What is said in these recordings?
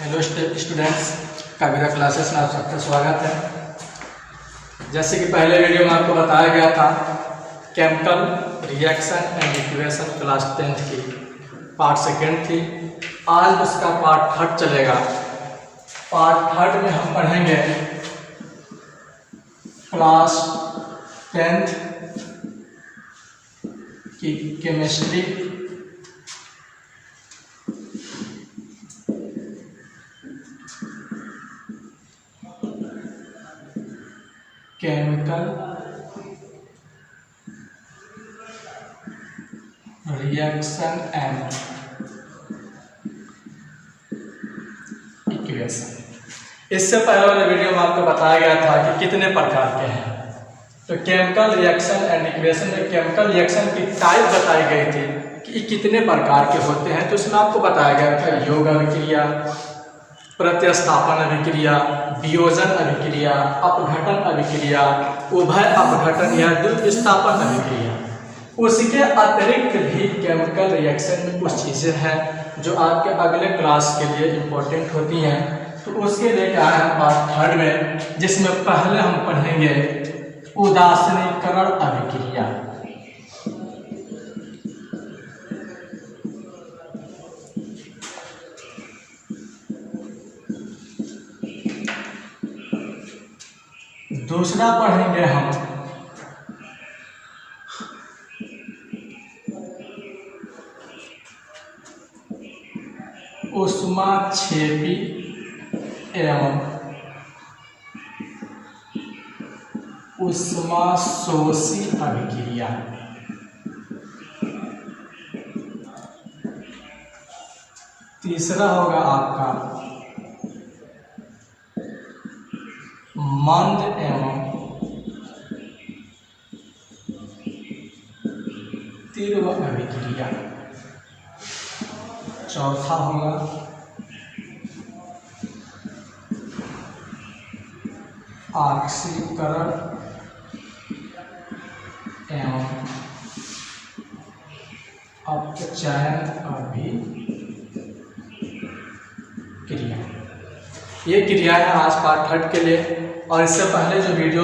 Hello students, कविता classes में आप सबका स्वागत है। जैसे कि पहले वीडियो में आपको बताया गया था, chemical reaction and equation class 10th की पार्ट सेकेंड थी। आज उसका पार्ट थर्ड चलेगा। पार्ट थर्ड में हम पढ़ेंगे क्लास 10th की chemistry, chemical reaction and equation. इससे पहले वाले वीडियो में आपको बताया गया था कि कितने प्रकार के हैं। तो केमिकल रिएक्शन एंड इक्वेशन में केमिकल रिएक्शन की टाइप बताई गई थी कि कितने प्रकार के होते हैं। तो इसमें आपको बताया गया था यौग अभिक्रिया, प्रतिस्थापन अभिक्रिया, वियोजन अभिक्रिया, अपघटन अभिक्रिया, उभय अपघटन या द्विविस्थापन अभिक्रिया। उसके अतिरिक्त भी केमिकल रिएक्शन में कुछ चीज़ें हैं जो आपके अगले क्लास के लिए इम्पोर्टेंट होती हैं। तो उसके लिए क्या है पार्ट थर्ड में, जिसमें पहले हम पढ़ेंगे उदासीनीकरण अभिक्रिया। दूसरा पढ़ेंगे हम ऊष्माक्षेपी एवं ऊष्माशोषी अभिक्रिया। तीसरा होगा आपका मंद एवं तीव्र अभिक्रिया। चौथा होगा ऑक्सीकरण एवं अपचयन अभिक्रिया। ये क्रिया है आज पार्ट थर्ड के लिए। और इससे पहले जो वीडियो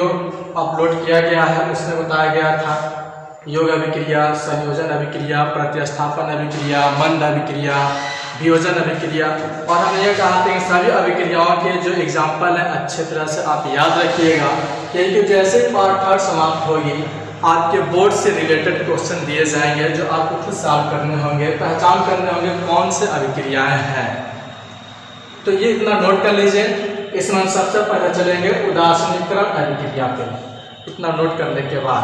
अपलोड किया गया है उसमें बताया गया था यौग अभिक्रिया, संयोजन अभिक्रिया, प्रतिस्थापन अभिक्रिया, मंद अभिक्रिया, वियोजन अभिक्रिया। और हमने ये कहा था कि सभी अभिक्रियाओं के जो एग्जाम्पल हैं अच्छे तरह से आप याद रखिएगा, क्योंकि जैसे ही पार्ट थर्ड समाप्त होगी आपके बोर्ड से रिलेटेड क्वेश्चन दिए जाएंगे जो आपको खुद सॉल्व करने होंगे, पहचान करने होंगे कौन से अभिक्रियाएँ हैं। तो ये इतना नोट कर लीजिए। इसमें हम सबसे पहले चलेंगे उदासीनीकरण अभिक्रिया पे। इतना नोट करने के बाद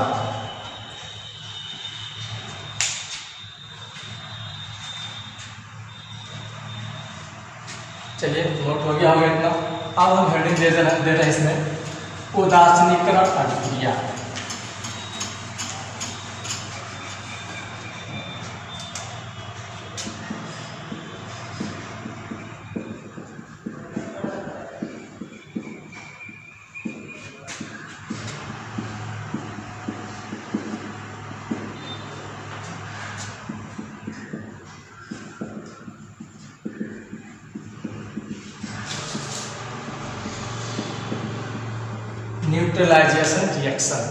चलिए नोट हो गया होगा इतना। अब हम हेडिंग दे रहे हैं इसमें उदासीनीकरण अभिक्रिया। Neutralisation reaction.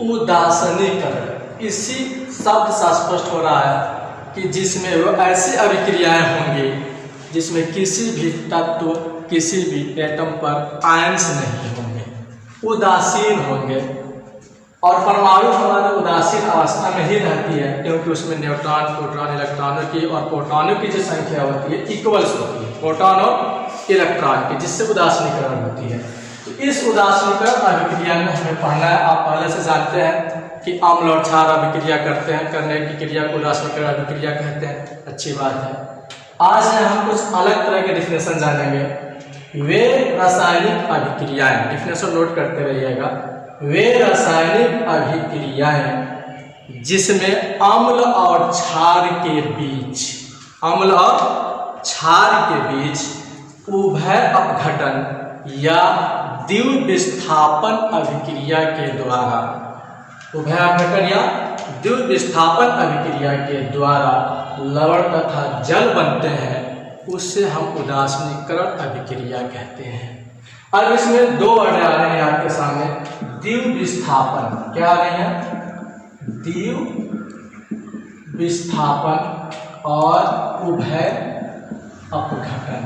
उदासीनीकरण इसी शब्द से स्पष्ट हो रहा है कि जिसमें वो ऐसी अभिक्रियाएं होंगी जिसमें किसी भी तत्व, किसी भी एटम पर आयंस नहीं होंगे, उदासीन होंगे। और परमाणु हमारे उदासीन अवस्था में ही रहती है, क्योंकि उसमें न्यूट्रॉन, प्रोटॉन, इलेक्ट्रॉनों की और प्रोटॉनों की जो संख्या होती है इक्वल्स होती है, प्रोटॉन और इलेक्ट्रॉन की, जिससे उदासीनीकरण होती है। तो इस उदासीनीकरण अभिक्रिया में हमें पढ़ना है। आप पहले से जानते हैं कि अम्ल और क्षार अभिक्रिया करते हैं, करने की क्रिया को उदासीनीकरण अभिक्रिया कहते हैं। अच्छी बात है। आज हम कुछ अलग तरह के डिफिनेशन जानेंगे। वे रासायनिक अभिक्रियाएं, डिफिनेशन नोट करते रहिएगा। वे रासायनिक अभिक्रियाएं जिसमें अम्ल और क्षार के बीच, अम्ल और क्षार के बीच उभय अपघटन या द्विविस्थापन अभिक्रिया के द्वारा, उभय अपघटन या द्विविस्थापन अभिक्रिया के द्वारा लवण तथा जल बनते हैं, उससे हम उदासीनीकरण अभिक्रिया कहते हैं। अब इसमें दो वर्ड आ रहे हैं आपके सामने, द्विव विस्थापन। क्या आ रहे हैं? द्विव विस्थापन और उभय अपघटन।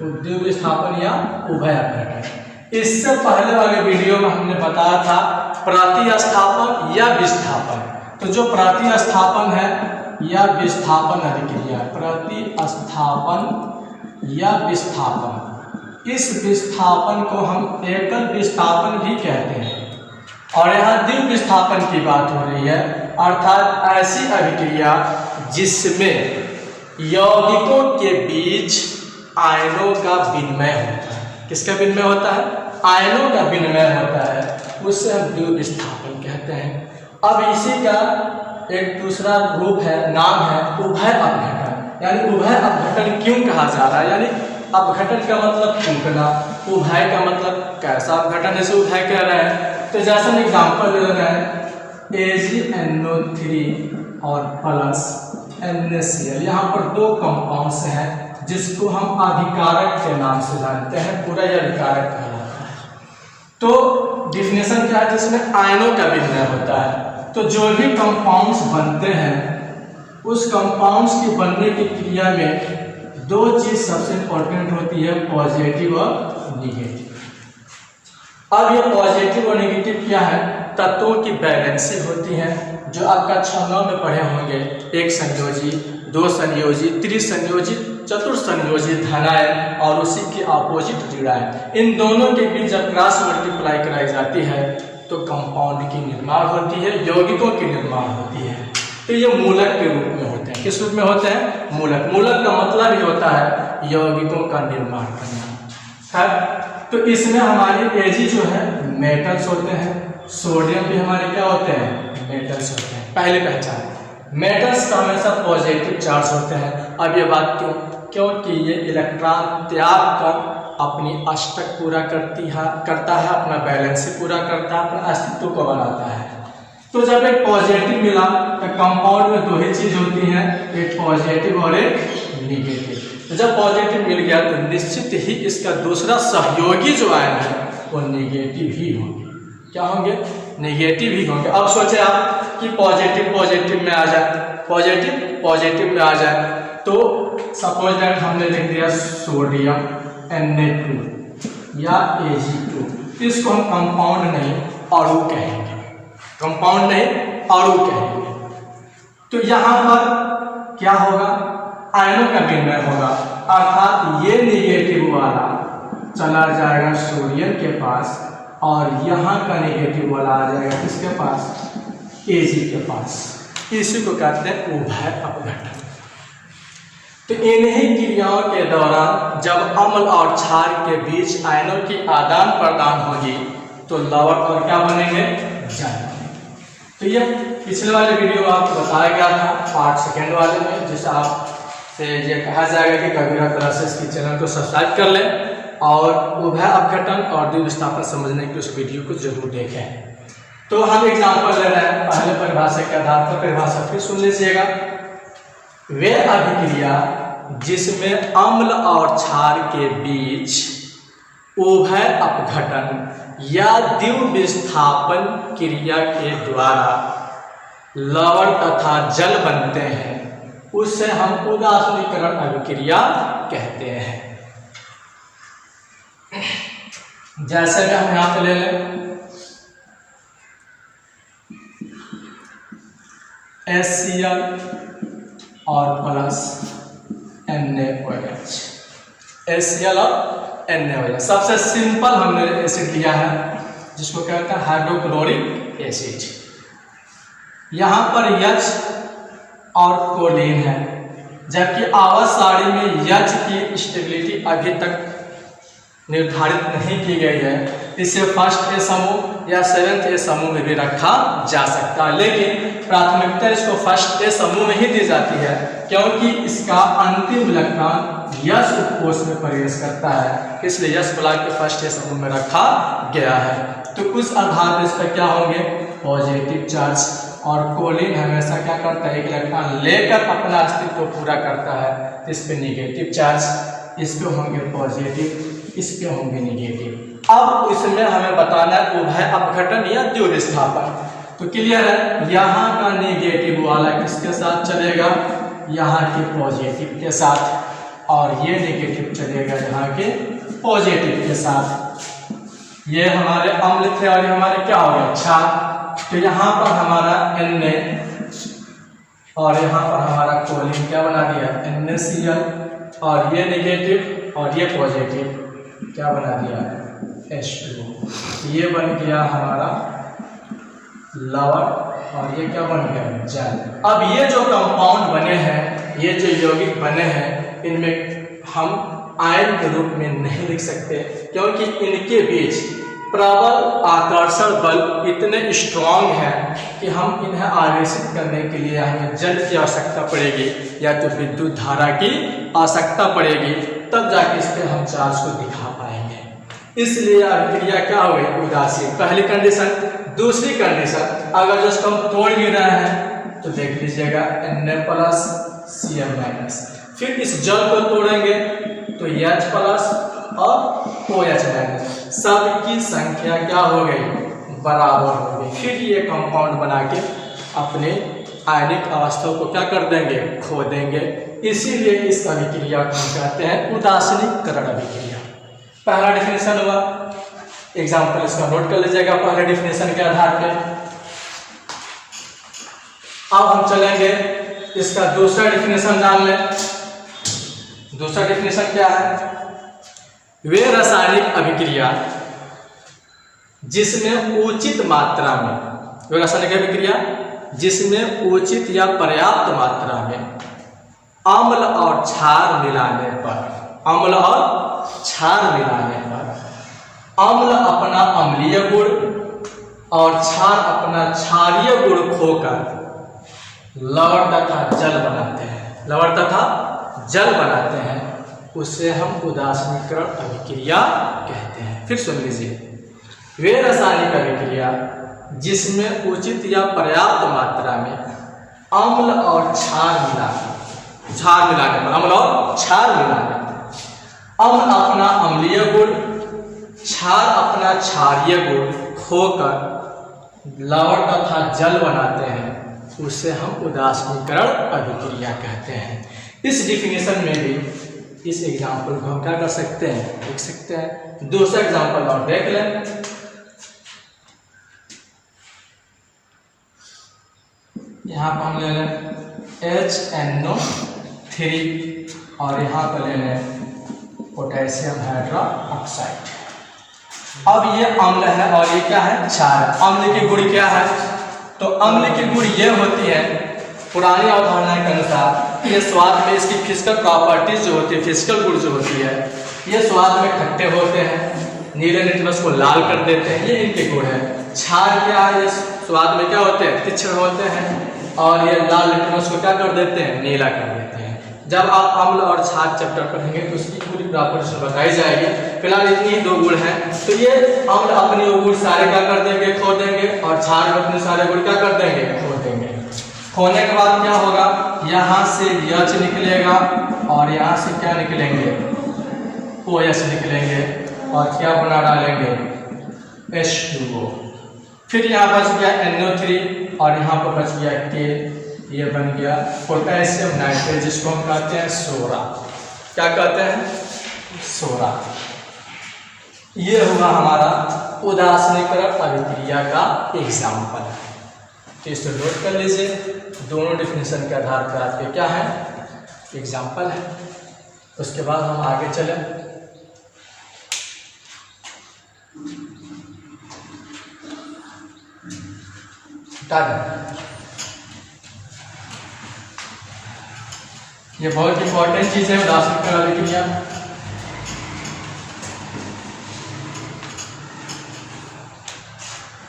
द्विव विस्थापन या उभय अपघटन। इससे पहले वाले वीडियो में हमने बताया था प्रतिस्थापन या विस्थापन। तो जो प्रतिस्थापन है या विस्थापन अभिक्रिया, प्रतिस्थापन या विस्थापन, इस विस्थापन को हम एकल विस्थापन भी कहते हैं। और यहाँ द्विव विस्थापन की बात हो रही है, अर्थात ऐसी अभिक्रिया जिसमें यौगिकों के बीच आयनों का विनिमय होता है। किसका विनिमय होता है? आयनों का विनिमय होता है, उससे हम द्विव विस्थापन कहते हैं। अब इसी का एक दूसरा रूप है, नाम है उभय अपघटन। यानी उभय अपघटन क्यों कहा जा रहा है? यानी अपघटन का मतलब टूटना, उभय का मतलब कैसा अपघटन, जैसे उभय कह रहे हैं। तो जैसे हम एग्जाम्पल ले रहे हैं AgNO3 और प्लस NaCl, यहाँ पर दो कंपाउंड्स हैं जिसको हम अभिकारक के नाम से जानते हैं, पूरा यह अभिकारक कहलाता है। तो डिफिनेशन क्या है? जिसमें आयनों का विनिमय होता है। तो जो भी कंपाउंड्स बनते हैं उस कंपाउंड्स के बनने की क्रिया में दो चीज सबसे इंपॉर्टेंट होती है, पॉजिटिव और निगेटिव। अब ये पॉजिटिव और निगेटिव क्या है? तत्वों की बैलेंसी होती है, जो आप कक्षा 9 में पढ़े होंगे। एक संयोजी, दो संयोजी, त्रिसंयोजी, चतुर्संयोजी धनायन और उसी के अपोजिट ऋणायन। इन दोनों के बीच जब क्रॉस मल्टीप्लाई कराई जाती है तो कंपाउंड की निर्माण होती है, यौगिकों की निर्माण होती है। तो ये मूलक के रूप में होते हैं। किस रूप में होते हैं? मूलक। मूलक का मतलब ही होता है यौगिकों का निर्माण करना है। तो इसमें हमारी Ag जो है मेटल्स होते हैं, सोडियम भी हमारे क्या होते हैं? मेटल्स होते हैं। पहली पहचान, मेटल्स का हमेशा पॉजिटिव चार्ज होते हैं। अब ये बात क्यों? क्योंकि ये इलेक्ट्रॉन त्याग कर अपनी अष्टक पूरा करता है, अपना बैलेंस पूरा करता है, अपना अस्तित्व को बनाता है। तो जब एक पॉजिटिव मिला तो कंपाउंड में दो ही चीज होती हैं, एक पॉजिटिव और एक निगेटिव। तो जब पॉजिटिव मिल गया तो निश्चित ही इसका दूसरा सहयोगी जो आयन है वो निगेटिव ही होंगे। क्या होंगे? निगेटिव ही होंगे। अब सोचे आप कि पॉजिटिव पॉजिटिव में आ जाए, पॉजिटिव पॉजिटिव में आ जाए, तो सपोज दैट हमने लिख दिया सोडियम Na2 या Ag2। इसको हम कंपाउंड नहीं अणु कहेंगे, कंपाउंड नहीं अणु कहेंगे। तो यहाँ पर क्या होगा? आयनों का विनिमय होगा, अर्थात ये निगेटिव वाला चला जाएगा सोडियम के पास और यहाँ का निगेटिव वाला आ जाएगा किसके पास? Ag के पास। इसी को कहते हैं उभय अपघटन। तो इन्हीं क्रियाओं के दौरान जब अम्ल और क्षार के बीच आयनों की आदान प्रदान होगी तो लवण और क्या बनेंगे? जल। तो ये पिछले वाले वीडियो आपको बताया गया था पार्ट सेकेंड वाले में, जिसे आप से ये कहा जाएगा कि कबीरा क्लासेस की चैनल को सब्सक्राइब कर लें और उभय अपघटन और द्विव विस्थापन समझने की उस वीडियो को जरूर देखें। तो हम एग्जाम्पल ले रहे हैं, पहले परिभाषा के आधार पर परिभाषा फिर सुन लीजिएगा। वे अभिक्रिया जिसमें अम्ल और क्षार के बीच उभय अपघटन या द्विव विस्थापन क्रिया के द्वारा लवण तथा जल बनते हैं उससे हम उदासीनीकरण अभिक्रिया कहते हैं। जैसे कि हम यहाँ पे ले लें HCl और प्लस NaOH, HCl और NaOH। सबसे सिंपल हमने एसिड लिया है जिसको कहते हैं हाइड्रोक्लोरिक एसिड। यहाँ पर H और कोलिन है, जबकि आवर्त सारणी में H की स्टेबिलिटी अभी तक निर्धारित नहीं की गई है। इसे फर्स्ट ए समूह या सेवेंथ ए समूह में भी रखा जा सकता है, लेकिन प्राथमिकता इसको फर्स्ट ए समूह में ही दी जाती है क्योंकि इसका अंतिम इलेक्ट्रॉन यस उपकोष में प्रवेश करता है, इसलिए यस ब्लॉक के फर्स्ट ए समूह में रखा गया है। तो उस आधार पर इस पर क्या होंगे? Positive charge. और कोलिन हमेशा क्या करता है, एक इलेक्ट्रॉन लेकर अपना अस्तित्व पूरा करता है। इस पे निगेटिव चार्ज, इस पे होंगे पॉजिटिव, इस पे होंगे निगेटिव। अब इसमें हमें बताना है उभय अपघटन या द्वितीय विस्थापन। तो क्लियर है, यहाँ का निगेटिव वाला किसके साथ चलेगा, यहाँ के पॉजिटिव के साथ, और ये निगेटिव चलेगा यहाँ के पॉजिटिव के साथ। ये हमारे अम्ल थे और ये हमारे क्या हो गया, क्षार। तो यहाँ पर हमारा Na और यहाँ पर हमारा कोलिन क्या बना दिया, NaCl, और ये निगेटिव और ये पॉजिटिव क्या बना दिया, H2। ये बन गया हमारा लवण और ये क्या बन गया, जल। अब ये जो कंपाउंड बने हैं, ये जो यौगिक बने हैं, इनमें हम आयन के रूप में नहीं लिख सकते, क्योंकि इनके बीच प्रबल आकर्षण बल इतने स्ट्रॉन्ग हैं कि हम इन्हें आवेशित करने के लिए हमें जल की आवश्यकता पड़ेगी या तो विद्युत धारा की आवश्यकता पड़ेगी, तब जाके इस पर हम चार्ज को दिखा पाएंगे। इसलिए अभिक्रिया क्या हो गई, उदासीन, पहली कंडीशन। दूसरी कंडीशन, अगर जिसको हम तोड़ भी रहे हैं तो देख लीजिएगा Na+Cl-। फिर इस जल को तोड़ेंगे तो H+ और OH-, सबकी संख्या क्या हो गई, बराबर हो गई। फिर ये कंपाउंड बना के अपने आयनिक अवस्था को क्या कर देंगे, खो देंगे। इसीलिए इस अभिक्रिया को हम कहते हैं उदासीनीकरण अभिक्रिया। पहला डिफिनेशन हुआ, एग्जाम्पल इसका नोट कर लीजिएगा पहले डिफिनेशन के आधार पे। अब हम चलेंगे इसका दूसरा डिफिनेशन जान लें। दूसरा डिफिनेशन क्या है, वे रासायनिक अभिक्रिया जिसमें उचित मात्रा में, वे रासायनिक अभिक्रिया जिसमें उचित या पर्याप्त मात्रा में अम्ल और क्षार मिलाने पर, अम्ल और क्षार मिलाने पर अम्ल अपना अम्लीय गुण और क्षार अपना क्षारीय गुण खोकर लवण तथा जल बनाते हैं, लवण तथा जल बनाते हैं, उसे हम उदासीनीकरण अभिक्रिया कहते हैं। फिर सुन लीजिए, वे रासायनिक अभिक्रिया जिसमें उचित या पर्याप्त मात्रा में अम्ल और क्षार मिलाने पर, अम्ल और क्षार मिलाने पर अम्ल अपना अम्लीय गुण, क्षार अपना क्षारीय गुण खोकर लवण तथा जल बनाते हैं, उसे हम उदासीनीकरण अभिक्रिया कहते हैं। इस डिफिनेशन में भी इस एग्जाम्पल को हम क्या कर सकते हैं, लिख सकते हैं। दूसरा एग्जाम्पल और देख लें। यहाँ पर हम ले लें HNO3 और यहाँ पर ले लें पोटेशियम हाइड्रोक्साइड। अब ये अम्ल है और ये क्या है, क्षार। अम्ल की गुण क्या है, तो अम्ल की गुण ये होती है पुरानी अवधारणा के अनुसार, ये स्वाद में इसकी फिजिकल प्रॉपर्टीज जो होती है, फिजिकल गुण जो होती है, ये स्वाद में खट्टे होते हैं, नीले लिटमस को लाल कर देते हैं, ये इनके गुण है। क्षार क्या है, ये स्वाद में क्या होते हैं, तीक्ष्ण होते हैं, और ये लाल लिटमस को क्या कर देते हैं, नीला कर देते हैं। जब आप अम्ल और क्षार चैप्टर पढ़ेंगे तो उसकी पूरी प्रॉपर्टीज बताई जाएगी। फिलहाल इतनी ही दो गुण हैं, तो ये अम्ल अपने वो गुण सारे क्या कर देंगे, खो देंगे, और क्षार अपने सारे गुण क्या कर देंगे, खो देंगे। खोने के बाद क्या होगा, यहाँ से H निकलेगा और यहाँ से क्या निकलेंगे, OH निकलेंगे, और क्या बना डालेंगे, H2O। फिर यहाँ बच गया NO3 और यहाँ पर बच गया K, ये बन गया पोटेशियम नाइट्रेट, जिसको हम कहते हैं सोरा। क्या कहते हैं, सोरा। ये हुआ हमारा उदासीनीकरण अभिक्रिया का एग्जाम्पल। तो इसे नोट कर लीजिए, दोनों डिफिनेशन के आधार पर आपके क्या है, एग्जाम्पल है। उसके बाद हम आगे चलें। ये बहुत इंपॉर्टेंट चीज है उदासीनीकरण अभिक्रिया।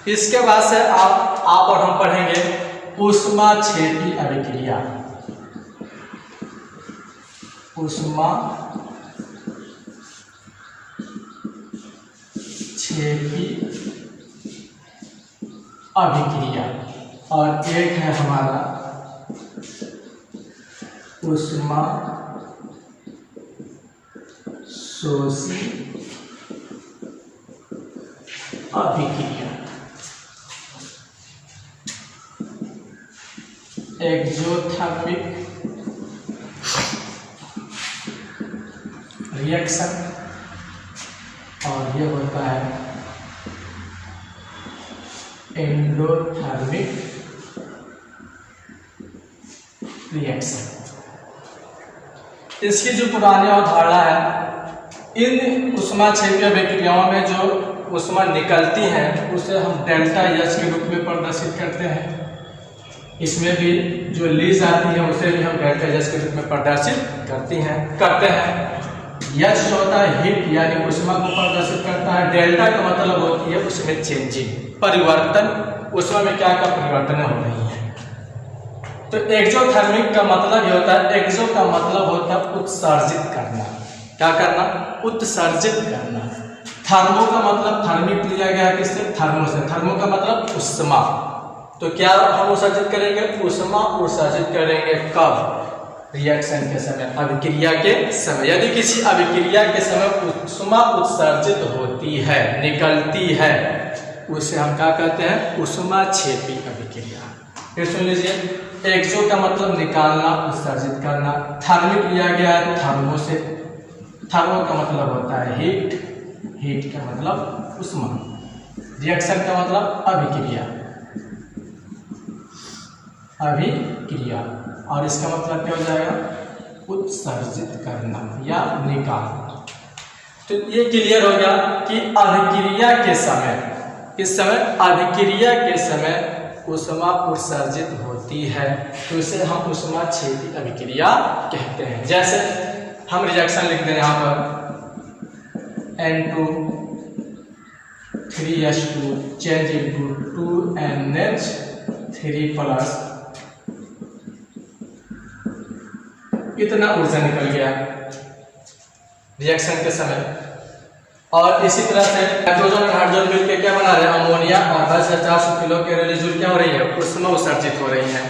इसके बाद से आप और हम पढ़ेंगे ऊष्माक्षेपी अभिक्रिया। ऊष्माक्षेपी अभिक्रिया। और एक है हमारा ऊष्मा शोषी अभिक्रिया। एक्सोथर्मिक रिएक्शन और ये होता है एंडोथर्मिक रिएक्शन। इसकी जो पुरानी अवधारणा है, इन ऊष्माक्षेपीय अभिक्रियाओं में जो ऊष्मा निकलती है उसे हम डेल्टा एच के रूप में प्रदर्शित करते हैं। इसमें भी जो ली जाती है उसे भी हम डेल्टा एच के रूप में प्रदर्शित करते हैं। एच जो होता है हीट यानी ऊष्मा को प्रदर्शित करता है। डेल्टा का मतलब होती है उसमें चेंजिंग, परिवर्तन, ऊष्मा में क्या क्या परिवर्तन हो रही है। तो एक्सोथर्मिक का मतलब ये होता है, एक्सो का मतलब होता है उत्सर्जित करना। क्या करना? उत्सर्जित करना। थर्मो का मतलब थर्मिक लिया गया है किससे? थर्मो से। थर्मो का मतलब ऊष्मा। तो क्या हम उत्सर्जित करेंगे? ऊष्मा उत्सर्जित करेंगे कब? रिएक्शन के समय, अभिक्रिया के समय। यदि किसी अभिक्रिया के समय ऊष्मा उत्सर्जित होती है, निकलती है, उसे हम क्या कहते हैं? ऊष्माक्षेपी अभिक्रिया। फिर सुन लीजिए, एक्सो का मतलब निकालना, उत्सर्जित करना। थर्मिक लिया गया है थर्मो से। थर्मो का मतलब होता है हीट, हीट का मतलब ऊष्मा। रिएक्शन का मतलब अभिक्रिया, अभिक्रिया, और इसका मतलब क्या हो जाएगा? उत्सर्जित करना या निकालना। तो ये क्लियर हो गया कि अभिक्रिया के समय, किस समय? अभिक्रिया के समय ऊष्मा उत्सर्जित होती है, तो इसे हम ऊष्माक्षेपी अभिक्रिया कहते हैं। जैसे हम रिएक्शन लिख दें यहाँ पर, N2 3H2 change into 2NH3 plus, इतना ऊर्जा निकल गया रिएक्शन के समय। और इसी तरह से नाइट्रोजन और हाइड्रोजन मिलकर क्या बना रहे हैं? अमोनिया, और 10,400 किलो कैलोरी जूल क्या हो रही है? ऊष्मा उत्सर्जित हो रही है।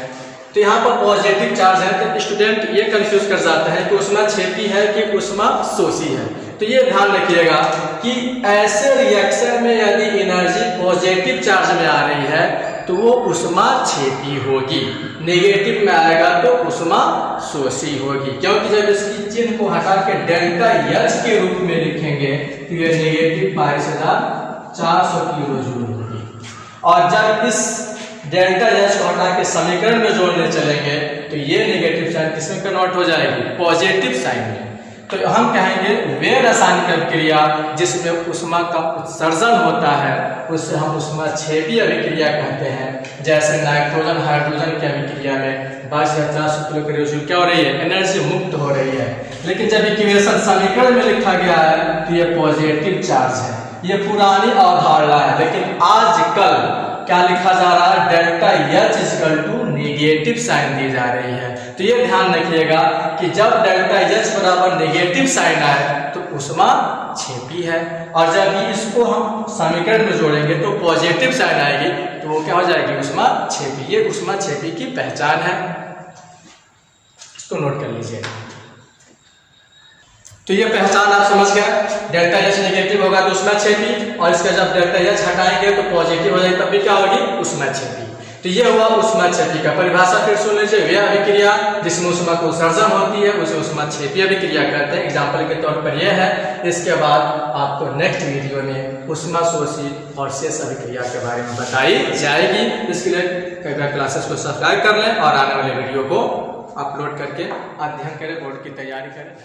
तो यहाँ पर पॉजिटिव चार्ज है, तो स्टूडेंट ये कंफ्यूज कर जाते हैं कि ऊष्माक्षेपी है कि ऊष्मा शोषी है। तो ये ध्यान रखिएगा कि ऐसे रिएक्शन में यदि एनर्जी पॉजिटिव चार्ज में आ रही है तो वो ऊष्माक्षेपी होगी, नेगेटिव में आएगा तो ऊष्मा शोषी होगी। क्योंकि जब इसकी चिन्ह को हटा के डेल्टा एच के रूप में लिखेंगे तो ये नेगेटिव 22,400 किलो जूल होगी। और जब इस डेल्टा एच को हटा के समीकरण में जोड़ने चलेंगे तो ये नेगेटिव साइन किसमें कन्वर्ट हो जाएगी? पॉजिटिव साइन में। तो हम कहेंगे वे रासायनिक अभिक्रिया जिसमें ऊष्मा का उत्सर्जन होता है उससे हम ऊष्माक्षेपी अभिक्रिया कहते हैं। जैसे नाइट्रोजन हाइड्रोजन की अभिक्रिया में 22,400 किलो कैलोरी जूल क्या हो रही है? एनर्जी मुक्त हो रही है। लेकिन जब इक्वेशन समीकरण में लिखा गया है तो ये पॉजिटिव चार्ज है। ये पुरानी अवधारणा है, लेकिन आजकल क्या लिखा जा रहा है? Delta H equal to negative sign दी जा रही है। तो ये ध्यान रखिएगा कि जब डेल्टा एच बराबर नेगेटिव साइन आए तो ऊष्माक्षेपी है, और जब इसको हम समीकरण में जोड़ेंगे तो पॉजिटिव साइन आएगी तो वो क्या हो जाएगी? ऊष्माक्षेपी। ये ऊष्माक्षेपी की पहचान है, इसको नोट कर लीजिए। तो ये पहचान आप समझ गए। डेल्टा एच नेगेटिव होगा तो ऊष्माक्षेपी, और इसका जब डेल्टा एच हटाएंगे तो पॉजिटिव हो जाएगी, तब भी क्या होगी? ऊष्माक्षेपी। तो ये हुआ ऊष्माक्षेपी का। परिभाषा फिर सुन लीजिए, वे अभिक्रिया जिसमें ऊष्मा को उत्सर्जन होती है उसे ऊष्माक्षेपी अभिक्रिया कहते हैं। एग्जाम्पल के तौर पर यह है। इसके बाद आपको नेक्स्ट वीडियो में ऊष्मा शोषी और शेष अभिक्रिया के बारे में बताई जाएगी। इसके लिए कृपया क्लासेस को सब्सक्राइब कर लें और आने वाले वीडियो को अपलोड करके अध्ययन करें, बोर्ड की तैयारी करें।